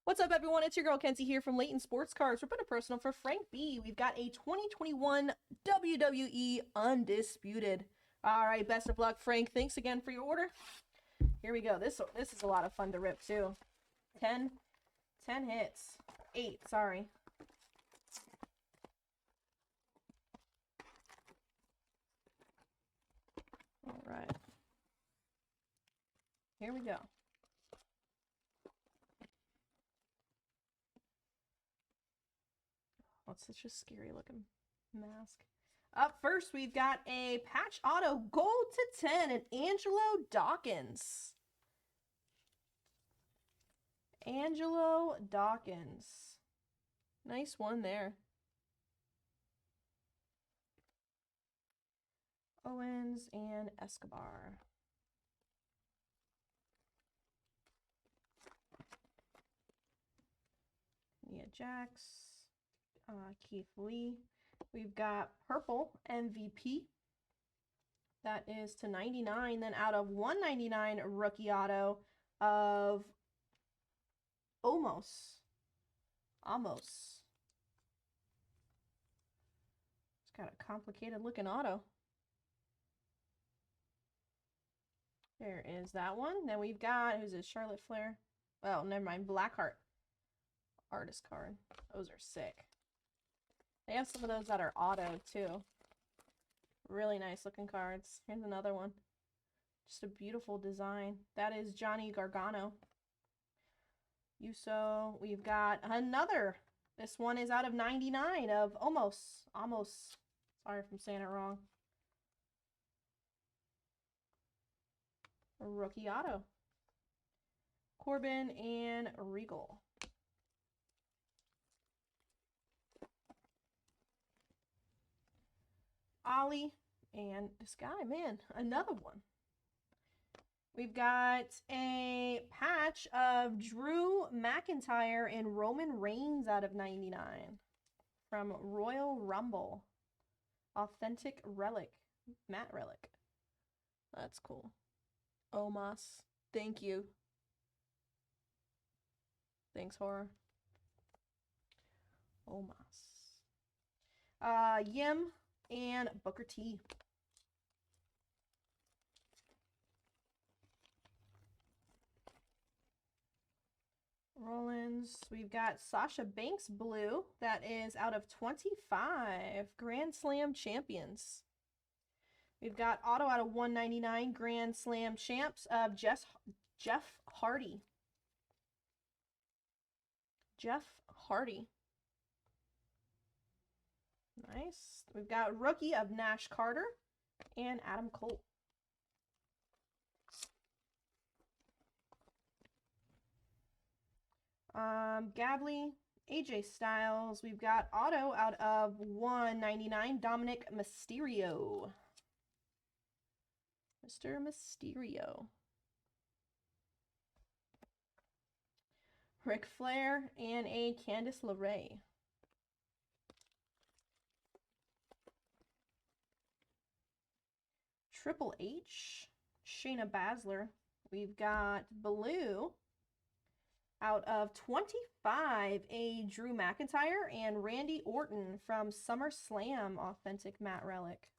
What's up, everyone? It's your girl Kenzie here from Layton Sports Cards. We're putting a personal for Frank B. We've got a 2021 WWE Undisputed. All right, best of luck, Frank. Thanks again for your order. Here we go. This is a lot of fun to rip too. 10 hits. 8, sorry. All right. Here we go. Oh, it's such a scary looking mask. Up first, we've got a patch auto gold to 10 and Angelo Dawkins. Angelo Dawkins. Nice one there. Owens and Escobar. Nia Jax. Keith Lee. We've got purple MVP. That is to 99. Then out of 199, rookie auto of Amos. It's got a complicated looking auto. There is that one. Then we've got, who's this, Charlotte Flair? Oh, never mind, Blackheart. Artist card. Those are sick. They have some of those that are auto too. Really nice looking cards. Here's another one. Just a beautiful design. That is Johnny Gargano. Uso. We've got another. This one is out of 99 of Amos. Sorry if I'm saying it wrong. A rookie auto. Corbin and Regal. Ollie and this guy, man, another one. We've got a patch of Drew McIntyre and Roman Reigns out of 99 from Royal Rumble. Authentic relic, matte relic. That's cool. Omos, thank you. Thanks, horror. Omos. Yim and Booker T. Rollins. We've got Sasha Banks blue. That is out of 25. Grand Slam champions. We've got auto out of 199. Grand Slam champs of Jeff Hardy. Jeff Hardy. Nice. We've got rookie of Nash Carter and Adam Cole. Gabby, AJ Styles. We've got auto out of 199. Dominic Mysterio. Mr. Mysterio. Ric Flair and a Candice LeRae. Triple H, Shayna Baszler. We've got blue out of 25, a Drew McIntyre and Randy Orton from SummerSlam authentic matte relic.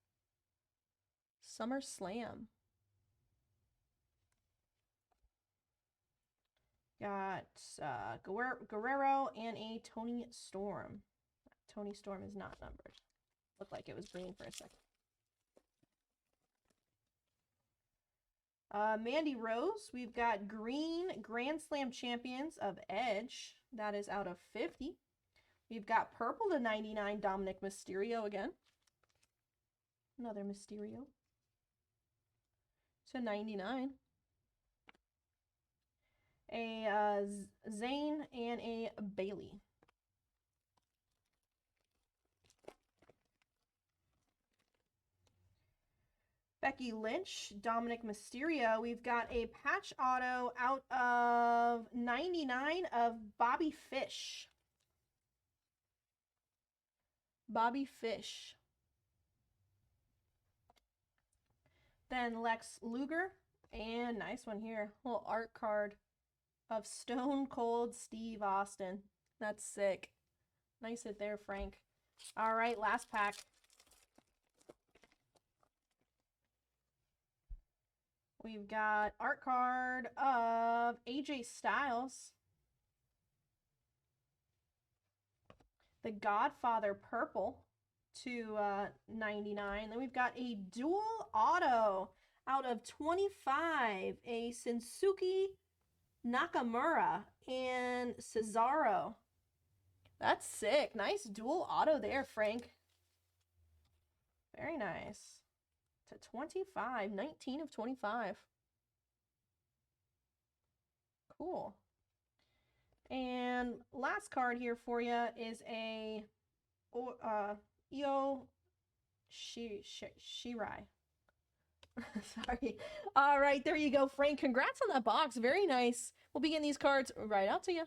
SummerSlam. Got Guerrero and a Tony Storm. Tony Storm is not numbered. Looked like it was green for a second. Mandy Rose, we've got green Grand Slam champions of Edge. That is out of 50. We've got purple to 99 Dominic Mysterio again. Another Mysterio. To 99. A Zayn and a Bailey. Becky Lynch, Dominic Mysterio. We've got a patch auto out of 99 of Bobby Fish. Bobby Fish. Then Lex Luger. And nice one here. Little art card of Stone Cold Steve Austin. That's sick. Nice hit there, Frank. All right, last pack. We've got art card of AJ Styles. The Godfather purple to 99. Then we've got a dual auto out of 25. A Shinsuke Nakamura and Cesaro. That's sick. Nice dual auto there, Frank. Very nice. To 25. 19 of 25. Cool. And last card here for you is a Io Shirai. Sorry. All right, there you go, Frank. Congrats on that box. Very nice. We'll be getting these cards right out to you.